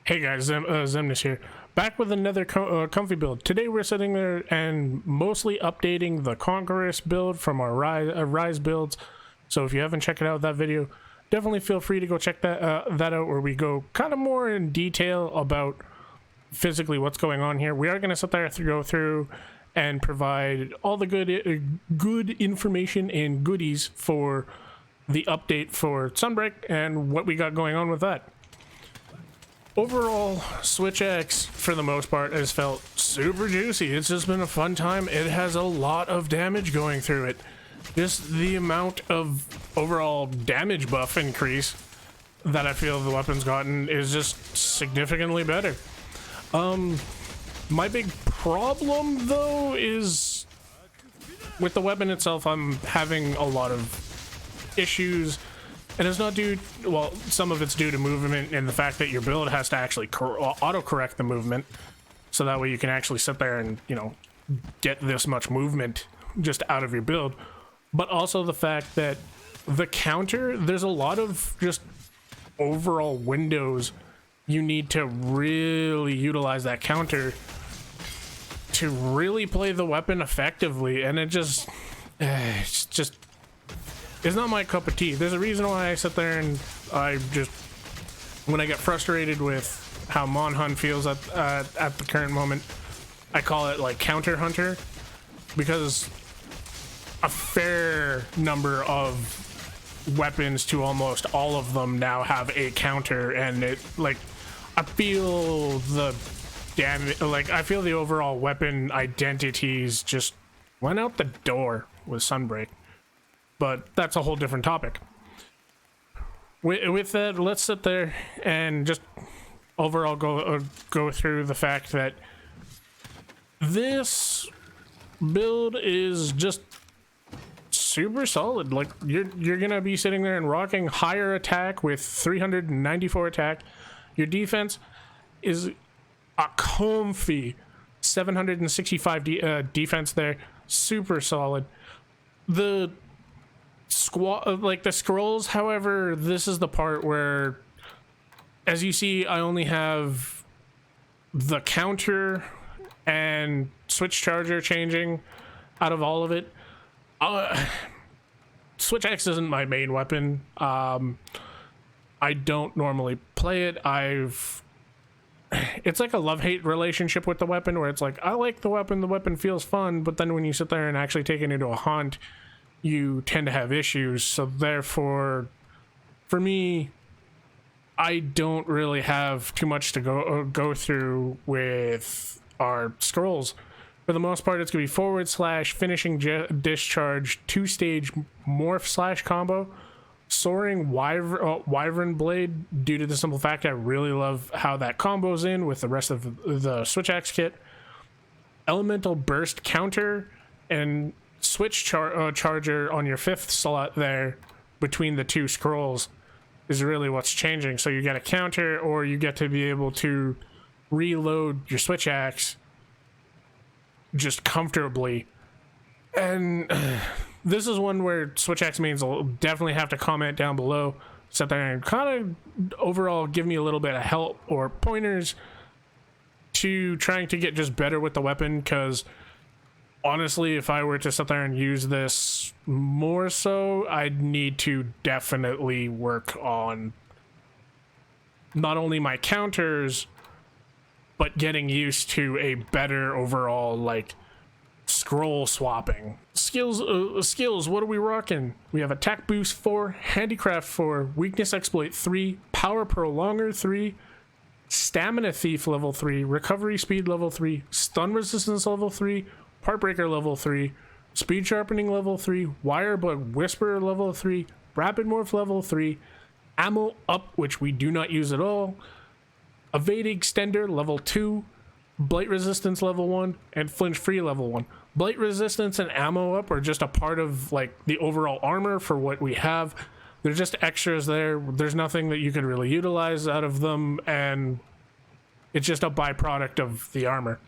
Hey guys, ZeMnouS here, back with another comfy build. Today we're sitting there and mostly updating the Reconqueress build from our Rise builds. So if you haven't checked out that video, definitely feel free to go check that out, where we go kind of more in detail about physically what's going on here. We are going to sit there go through and provide all the good information and goodies for the update for Sunbreak and what we got going on with that. Overall, Switch X, for the most part, has felt super juicy. It's just been a fun time. It has a lot of damage going through it. Just the amount of overall damage buff increase that I feel the weapon's gotten is just significantly better. My big problem, though, is with the weapon itself, I'm having a lot of issues. And it's not due, well, some of it's due to movement and the fact that your build has to actually auto-correct the movement. So that way you can actually sit there and, you know, get this much movement just out of your build. But also the fact that the counter, there's a lot of just overall windows you need to really utilize that counter to really play the weapon effectively. And it just, it's not my cup of tea. There's a reason why I sit there and I just, when I get frustrated with how Monhun feels at the current moment, I call it like counter hunter, because a fair number of weapons to almost all of them now have a counter, and it, like, I feel the damage, like I feel the overall weapon identities just went out the door with Sunbreak. But that's a whole different topic. With that, let's sit there and just overall go through the fact that this build is just super solid. Like, you're gonna be sitting there and rocking higher attack with 394 attack. Your defense is a comfy 765 defense there. Super solid. The like the scrolls, however, this is the part where, as you see, I only have the counter and switch charger changing out of all of it. Switch X isn't my main weapon. I don't normally play it. It's like a love-hate relationship with the weapon, where it's like, I like the weapon feels fun, but then when you sit there and actually take it into a hunt, you tend to have issues. So therefore, for me, I don't really have too much to go through with our scrolls. For the most part, it's gonna be forward slash finishing discharge, 2-stage morph / combo, soaring wyvern blade, due to the simple fact I really love how that combos in with the rest of the Switch X kit, elemental burst counter, and switch charger on your 5th slot there between the two scrolls is really what's changing. So you get a counter, or you get to be able to reload your Switch Axe just comfortably. And this is one where Switch Axe mains will definitely have to comment down below, sit there and kind of overall give me a little bit of help or pointers to trying to get just better with the weapon, because honestly, if I were to sit there and use this more so, I'd need to definitely work on not only my counters, but getting used to a better overall, like, scroll swapping. Skills, what are we rocking? We have attack boost 4, handicraft 4, weakness exploit 3, power prolonger 3, stamina thief level 3, recovery speed level 3, stun resistance level 3, Heartbreaker level 3, speed sharpening level 3, wirebug whisperer level 3, rapid morph level 3, ammo up, which we do not use at all, evade extender level 2, blight resistance level 1, and flinch free level 1. Blight resistance and ammo up are just a part of, like, the overall armor for what we have. They're just extras there. There's nothing that you can really utilize out of them, and it's just a byproduct of the armor.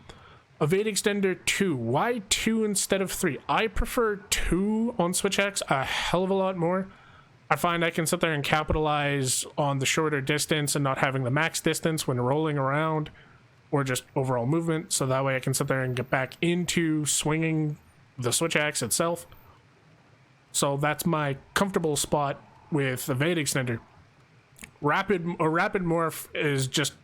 Evade extender 2. Why 2 instead of 3? I prefer 2 on Switch X a hell of a lot more. I find I can sit there and capitalize on the shorter distance and not having the max distance when rolling around, or just overall movement, so that way I can sit there and get back into swinging the switch axe itself. So that's my comfortable spot with the Vade Extender. A rapid morph is just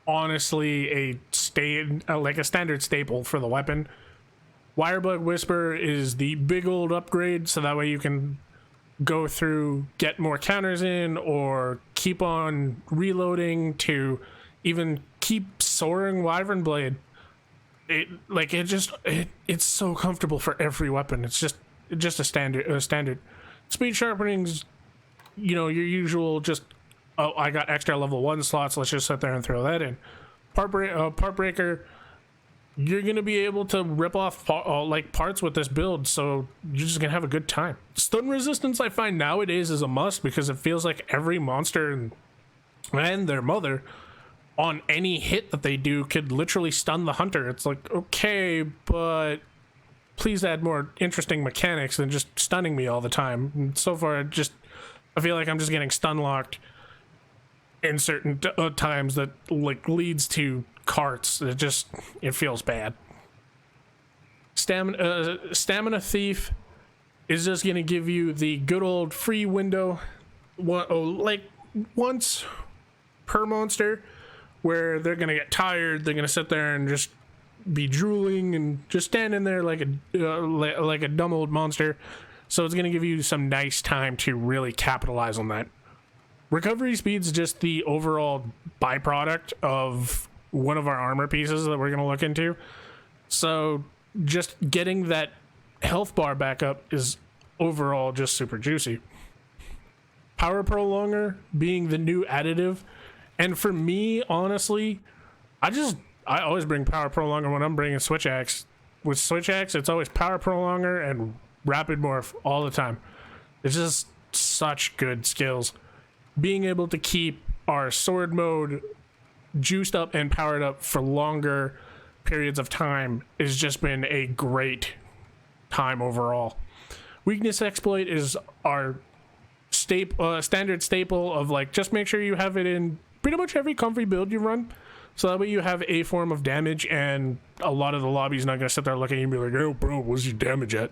honestly a standard staple for the weapon. Wirebug Whisper is the big old upgrade, so that way you can go through, get more counters in, or keep on reloading to even keep soaring Wyvern Blade. It's so comfortable for every weapon. It's just a standard. Speed sharpening's, your usual just, oh, I got extra level 1 slots, let's just sit there and throw that in. Part breaker, you're gonna be able to rip off parts with this build, so you're just gonna have a good time. Stun resistance I find nowadays is a must, because it feels like every monster and their mother on any hit that they do could literally stun the hunter. It's like, okay, but please add more interesting mechanics than just stunning me all the time. And so far, I feel like I'm just getting stun locked in certain times that leads to carts. It feels bad. Stamina Thief is just gonna give you the good old free window, once per monster, where they're gonna get tired, they're gonna sit there and just be drooling and just standing there like a dumb old monster. So it's gonna give you some nice time to really capitalize on that. Recovery speed's just the overall byproduct of one of our armor pieces that we're gonna look into. So just getting that health bar back up is overall just super juicy. Power Prolonger being the new additive. And for me, honestly, I always bring Power Prolonger when I'm bringing Switch Axe. With Switch Axe, it's always Power Prolonger and Rapid Morph all the time. It's just such good skills. Being able to keep our sword mode juiced up and powered up for longer periods of time has just been a great time overall. Weakness Exploit is our standard staple of just make sure you have it in pretty much every comfy build you run, so that way you have a form of damage, and a lot of the lobby's not gonna sit there looking at you and be like, oh bro, what's your damage at?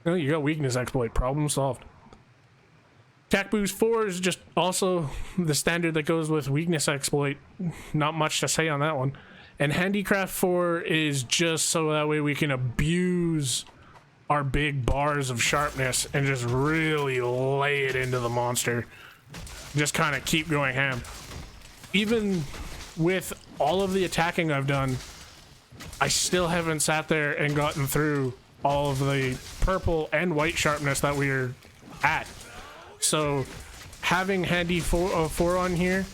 No, you got Weakness Exploit, problem solved. Attack Boost 4 is just also the standard that goes with Weakness Exploit. Not much to say on that one. And Handicraft 4 is just so that way we can abuse our big bars of sharpness and just really lay it into the monster. Just kind of keep going ham. Even with all of the attacking I've done, I still haven't sat there and gotten through all of the purple and white sharpness that we're at. So having Handy 4 on here,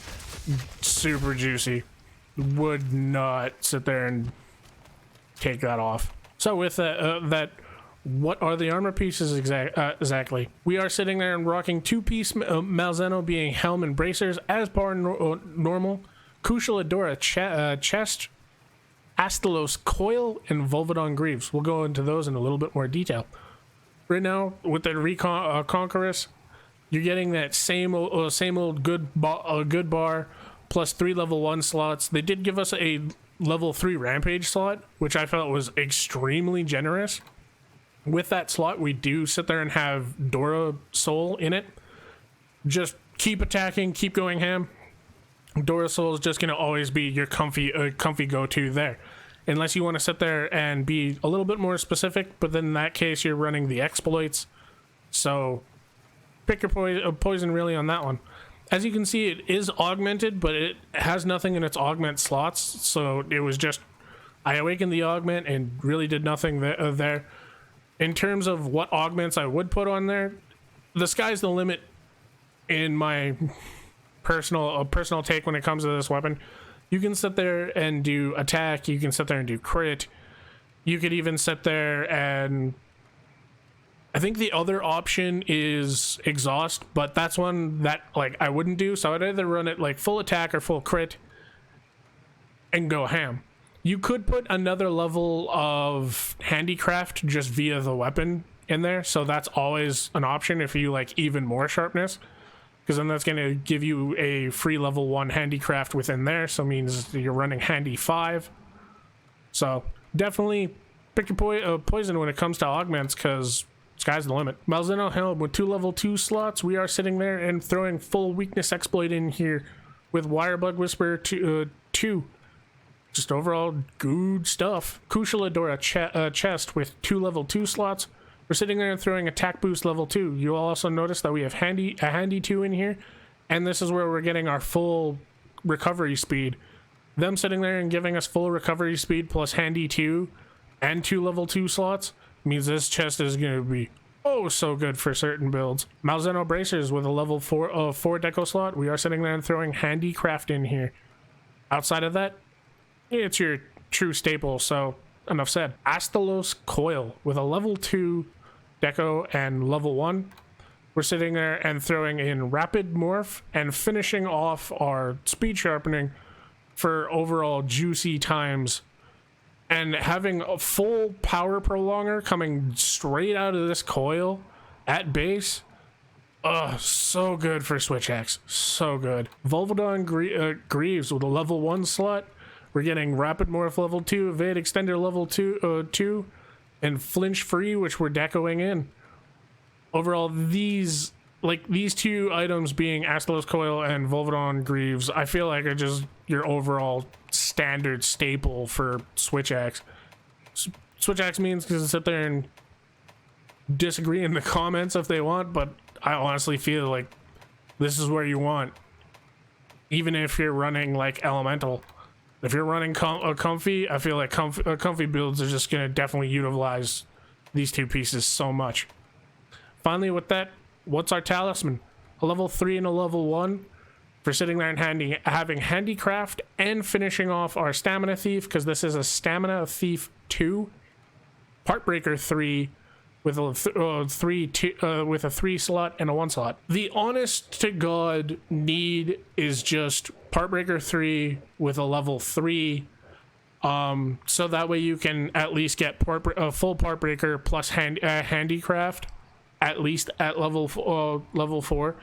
super juicy. Would not sit there and take that off. So with that, what are the armor pieces exactly? We are sitting there and rocking 2-piece Malzeno, being helm and bracers as per normal. Kushal Adora chest, Astalos coil, and Volvodon greaves. We'll go into those in a little bit more detail. Right now, with the Reconqueress, you're getting that same old good bar plus 3 level 1 slots. They did give us a level 3 rampage slot, which I felt was extremely generous. With that slot, we do sit there and have Dora Soul in it. Just keep attacking, keep going ham. Dora Soul is just going to always be your comfy go-to there. Unless you want to sit there and be a little bit more specific, but then in that case, you're running the exploits. So pick your poison really on that one. As you can see, it is augmented, but it has nothing in its augment slots. So it was just, I awakened the augment and really did nothing there. In terms of what augments I would put on there, the sky's the limit in my personal take when it comes to this weapon. You can sit there and do attack, you can sit there and do crit, you could even sit there and I think the other option is exhaust, but that's one that I wouldn't do. So I'd either run it full attack or full crit and go ham. You could put another level of handicraft just via the weapon in there, so that's always an option if you like even more sharpness. because then that's going to give you a free level 1 handicraft within there, so it means you're running handy 5. So definitely pick your poison when it comes to augments, because sky's the limit. Malzeno Helm with 2 level 2 slots. We are sitting there and throwing full weakness exploit in here with Wirebug Whisper 2. Just overall good stuff. Kushaladora chest with 2 level 2 slots. We're sitting there and throwing attack boost level 2. You'll also notice that we have a handy 2 in here, and this is where we're getting our full recovery speed. Them sitting there and giving us full recovery speed plus handy 2 and 2 level 2 slots means this chest is going to be oh so good for certain builds. Malzeno bracers with a level 4 deco slot. We are sitting there and throwing handicraft in here. Outside of that, it's your true staple, so enough said. Astalos coil with a level 2 deco and level 1. We're sitting there and throwing in rapid morph and finishing off our speed sharpening for overall juicy times. And having a full power prolonger coming straight out of this coil at base, so good for Switch Axe, so good. Volvodon Greaves with a level 1 slot. We're getting Rapid Morph level 2, Evade Extender level 2, and Flinch Free, which we're decoing in. Overall, these 2 items being Astalos Coil and Volvodon Greaves, I feel like are just your overall standard staple for Switch Axe. Switch Axe means because sit there and disagree in the comments if they want, but I honestly feel like this is where you want. Even if you're running like Elemental. If you're running comfy, I feel like comfy builds are just going to definitely utilize these 2 pieces so much. Finally, with that, what's our Talisman? A level 3 and a level 1 for sitting there and having handicraft and finishing off our Stamina Thief, because this is a Stamina Thief 2. Partbreaker 3 with a 3 slot and a 1 slot. The honest to God need is just Partbreaker 3 with a level 3, so that way you can at least get full Partbreaker plus handicraft at least at level 4.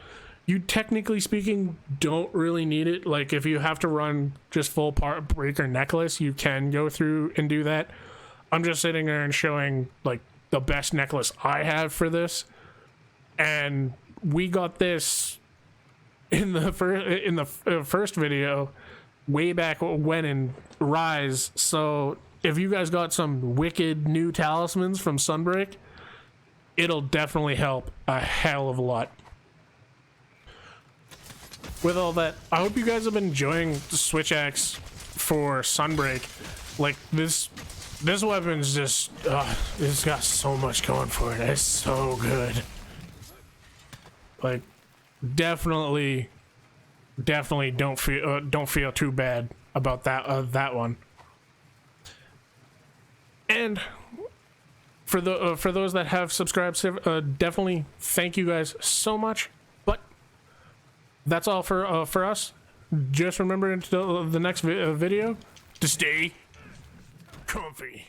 You technically speaking don't really need it. Like if you have to run just full Partbreaker necklace, you can go through and do that. I'm just sitting there and showing like the best necklace I have for this, and we got this in the first video way back when in Rise. So if you guys got some wicked new talismans from Sunbreak, it'll definitely help a hell of a lot. With all that, I hope you guys have been enjoying the Switch Axe for Sunbreak. Like this weapon's just it's got so much going for it. It's so good. Like definitely don't feel too bad about that one. And for those that have subscribed, definitely thank you guys so much. But that's all for us. Just remember until the next video to stay comfy.